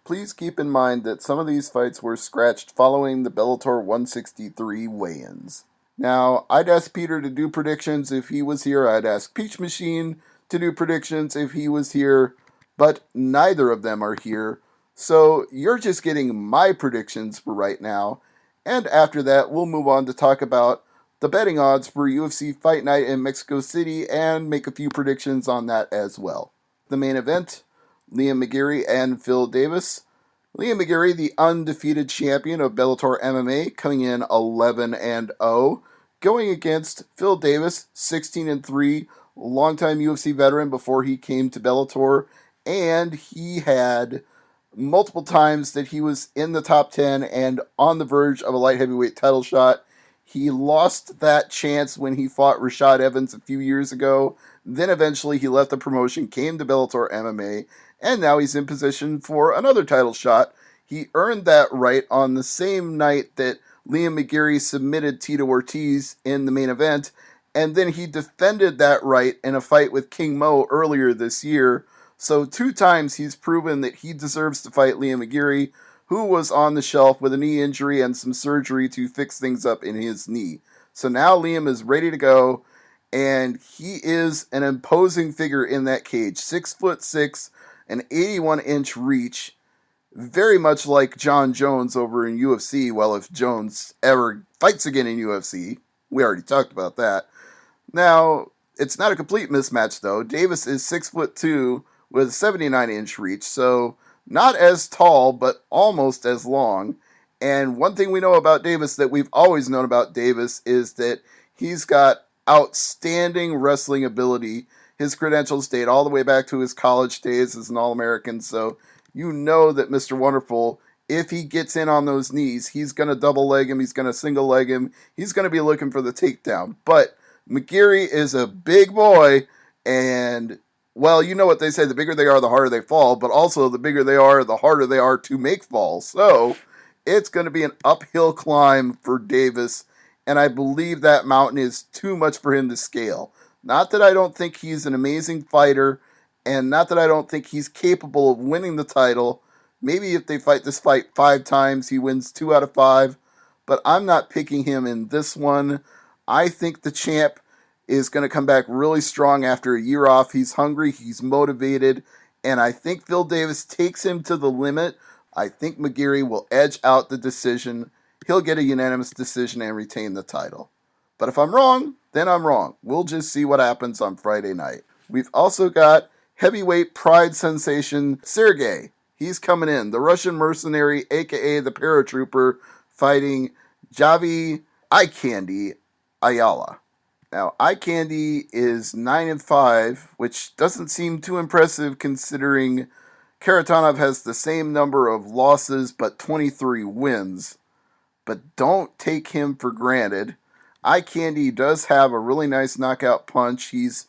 Please keep in mind that some of these fights were scratched following the Bellator 163 weigh-ins. Now, I'd ask Peter to do predictions if he was here. I'd ask Peach Machine to do predictions if he was here, but neither of them are here. So you're just getting my predictions for right now. And after that, we'll move on to talk about the betting odds for UFC Fight Night in Mexico City and make a few predictions on that as well. The main event, Liam McGeary and Phil Davis. Liam McGeary, the undefeated champion of Bellator MMA, coming in 11-0, going against Phil Davis, 16-3, longtime UFC veteran before he came to Bellator, and he had multiple times that he was in the top 10 and on the verge of a light heavyweight title shot. He lost that chance when he fought Rashad Evans a few years ago. Then eventually he left the promotion, came to Bellator MMA, and now he's in position for another title shot. He earned that right on the same night that Liam McGeary submitted Tito Ortiz in the main event, and then he defended that right in a fight with King Mo earlier this year. So 2 times he's proven that he deserves to fight Liam McGeary, who was on the shelf with a knee injury and some surgery to fix things up in his knee. So now Liam is ready to go, and he is an imposing figure in that cage. 6'6", an 81-inch reach, very much like John Jones over in UFC. Well, if Jones ever fights again in UFC, we already talked about that. Now, it's not a complete mismatch, though. Davis is 6'2", with a 79-inch reach, so not as tall, but almost as long. And one thing we know about Davis that we've always known about Davis is that he's got outstanding wrestling ability. His credentials date all the way back to his college days as an All-American, so you know that Mr. Wonderful, if he gets in on those knees, he's going to double leg him, he's going to single leg him, he's going to be looking for the takedown. But McGeary is a big boy, and well, you know what they say, the bigger they are, the harder they fall, but also the bigger they are, the harder they are to make falls. So it's going to be an uphill climb for Davis, and I believe that mountain is too much for him to scale. Not that I don't think he's an amazing fighter, and not that I don't think he's capable of winning the title. Maybe if they fight this fight 5 times, he wins 2 out of 5, but I'm not picking him in this one. I think the champ is going to come back really strong after a year off. He's hungry, he's motivated, and I think Phil Davis takes him to the limit. I think McGeary will edge out the decision. He'll get a unanimous decision and retain the title. But if I'm wrong, then I'm wrong. We'll just see what happens on Friday night. We've also got heavyweight pride sensation Sergey. He's coming in. The Russian mercenary, a.k.a. the paratrooper, fighting Javi Eye Candy Ayala. Now, Eye Candy is 9-5, which doesn't seem too impressive considering Karatanov has the same number of losses but 23 wins. But don't take him for granted. Eye Candy does have a really nice knockout punch. He's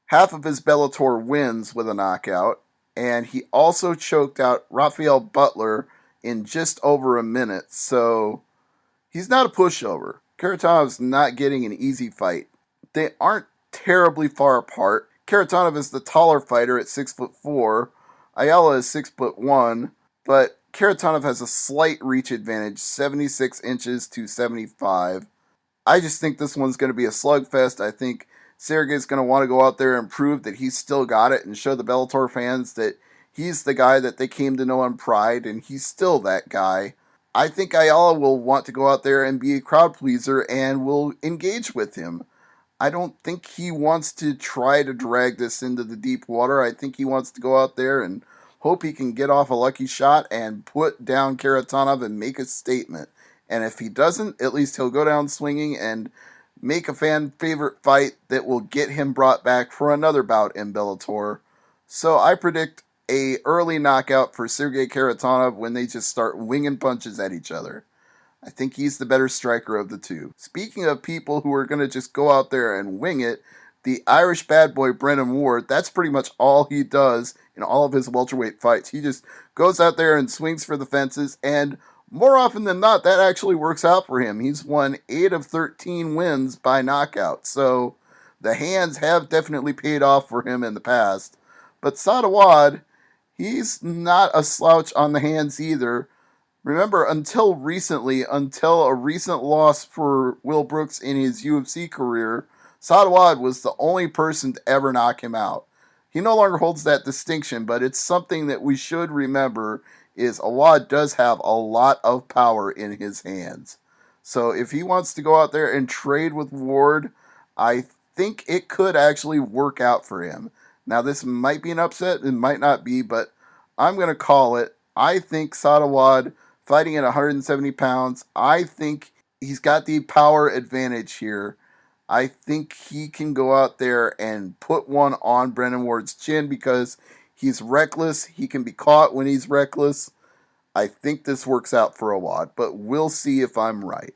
half of his Bellator wins with a knockout, and he also choked out Rafael Butler in just over a minute, so he's not a pushover. Karatanov's not getting an easy fight. They aren't terribly far apart. Karatanov is the taller fighter at 6'4". Ayala is 6'1", but Karatanov has a slight reach advantage, 76 inches to 75. I just think this one's going to be a slugfest. I think Sergey's going to want to go out there and prove that he's still got it and show the Bellator fans that he's the guy that they came to know on Pride, and he's still that guy. I think Ayala will want to go out there and be a crowd pleaser and will engage with him. I don't think he wants to try to drag this into the deep water. I think he wants to go out there and hope he can get off a lucky shot and put down Karatanov and make a statement. And if he doesn't, at least he'll go down swinging and make a fan favorite fight that will get him brought back for another bout in Bellator. So I predict a early knockout for Sergey Karatanov when they just start winging punches at each other. I think he's the better striker of the two. Speaking of people who are going to just go out there and wing it, the Irish bad boy Brennan Ward, that's pretty much all he does in all of his welterweight fights. He just goes out there and swings for the fences, and more often than not, that actually works out for him. He's won 8 of 13 wins by knockout, so the hands have definitely paid off for him in the past. But Sadawad, He's not a slouch on the hands either. Remember, until recently, until a recent loss for Will Brooks in his UFC career, Sadawad was the only person to ever knock him out. He no longer holds that distinction, but it's something that we should remember is Awad does have a lot of power in his hands. So if he wants to go out there and trade with Ward, I think it could actually work out for him. Now, this might be an upset, it might not be, but I'm going to call it. I think Sadawad fighting at 170 pounds, I think he's got the power advantage here. I think he can go out there and put one on Brennan Ward's chin because he's reckless. He can be caught when he's reckless. I think this works out for Awad, but we'll see if I'm right.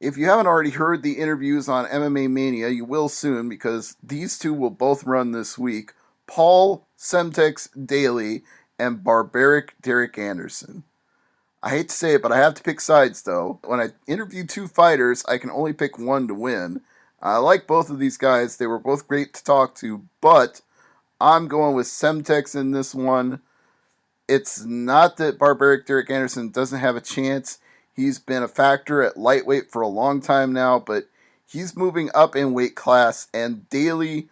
If you haven't already heard the interviews on MMA Mania, you will soon because these two will both run this week. Paul Semtex Daly and Barbaric Derek Anderson. I hate to say it, but I have to pick sides, though. When I interview two fighters, I can only pick one to win. I like both of these guys. They were both great to talk to, but I'm going with Semtex in this one. It's not that Barbaric Derek Anderson doesn't have a chance. He's been a factor at lightweight for a long time now, but he's moving up in weight class, and Daly,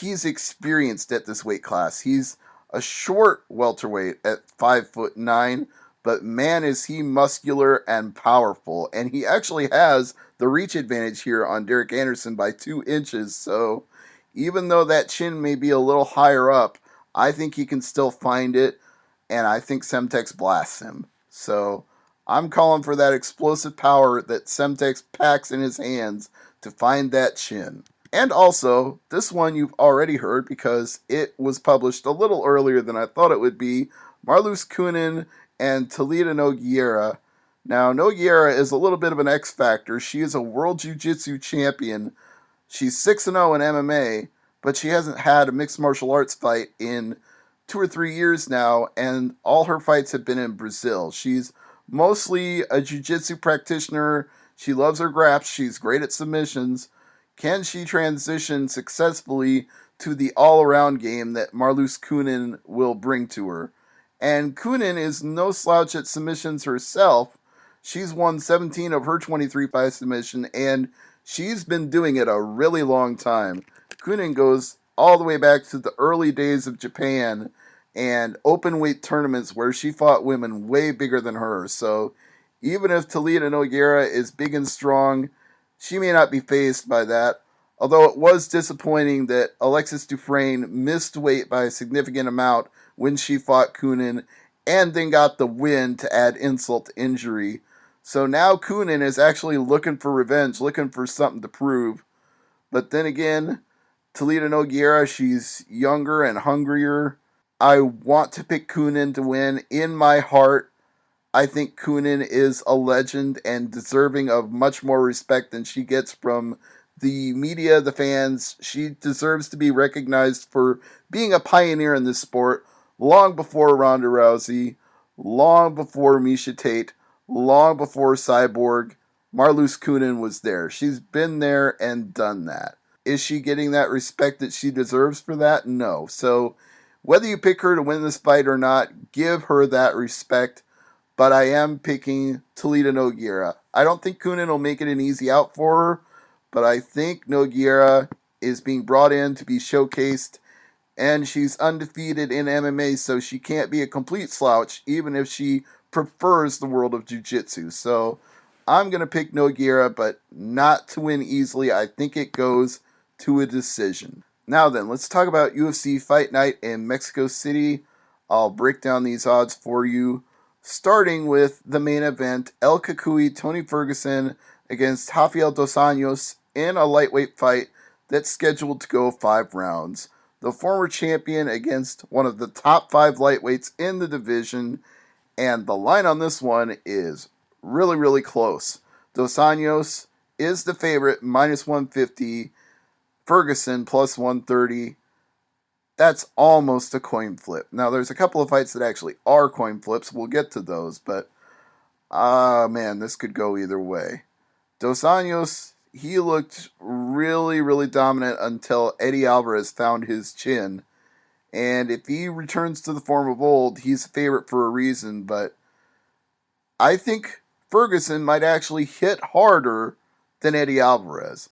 he's experienced at this weight class. He's a short welterweight at 5'9", but man is he muscular and powerful. And he actually has the reach advantage here on Derek Anderson by 2 inches. So even though that chin may be a little higher up, I think he can still find it. And I think Semtex blasts him. So I'm calling for that explosive power that Semtex packs in his hands to find that chin. And also, this one you've already heard because it was published a little earlier than I thought it would be. Marloes Coenen and Talita Nogueira. Now, Nogueira is a little bit of an X factor. She is a World Jiu-Jitsu champion. She's 6-0 in MMA, but she hasn't had a mixed martial arts fight in 2 or 3 years now, and all her fights have been in Brazil. She's mostly a jiu-jitsu practitioner. She loves her graps. She's great at submissions. Can she transition successfully to the all-around game that Marloes Coenen will bring to her? And Coenen is no slouch at submissions herself. She's won 17 of her 23 by submission, and she's been doing it a really long time. Coenen goes all the way back to the early days of Japan and open weight tournaments where she fought women way bigger than her. So even if Talita Nogueira is big and strong, she may not be fazed by that. Although it was disappointing that Alexis Dufresne missed weight by a significant amount when she fought Coenen and then got the win to add insult to injury. So now Coenen is actually looking for revenge, looking for something to prove. But then again, Talita Nogueira, she's younger and hungrier. I want to pick Coenen to win. In my heart, I think Coenen is a legend and deserving of much more respect than she gets from the media, the fans. She deserves to be recognized for being a pioneer in this sport long before Ronda Rousey, long before Miesha Tate, long before Cyborg. Marloes Coenen was there. She's been there and done that. Is she getting that respect that she deserves for that? No. So whether you pick her to win this fight or not, give her that respect. But I am picking Talita Nogueira. I don't think Coenen will make it an easy out for her, but I think Nogueira is being brought in to be showcased, and she's undefeated in MMA, so she can't be a complete slouch, even if she prefers the world of jiu-jitsu. So I'm going to pick Nogueira, but not to win easily. I think it goes to a decision. Now then, let's talk about UFC Fight Night in Mexico City. I'll break down these odds for you. Starting with the main event, El Cucuy, Tony Ferguson against Rafael Dos Anjos in a lightweight fight that's scheduled to go 5 rounds. The former champion against one of the top 5 lightweights in the division, and the line on this one is really, really close. Dos Anjos is the favorite, minus 150. Ferguson, plus 130. That's almost a coin flip. Now, there's a couple of fights that actually are coin flips. We'll get to those, but man, this could go either way. Dos Anjos, he looked really, really dominant until Eddie Alvarez found his chin, And if he returns to the form of old, he's a favorite for a reason. But I think Ferguson might actually hit harder than Eddie Alvarez.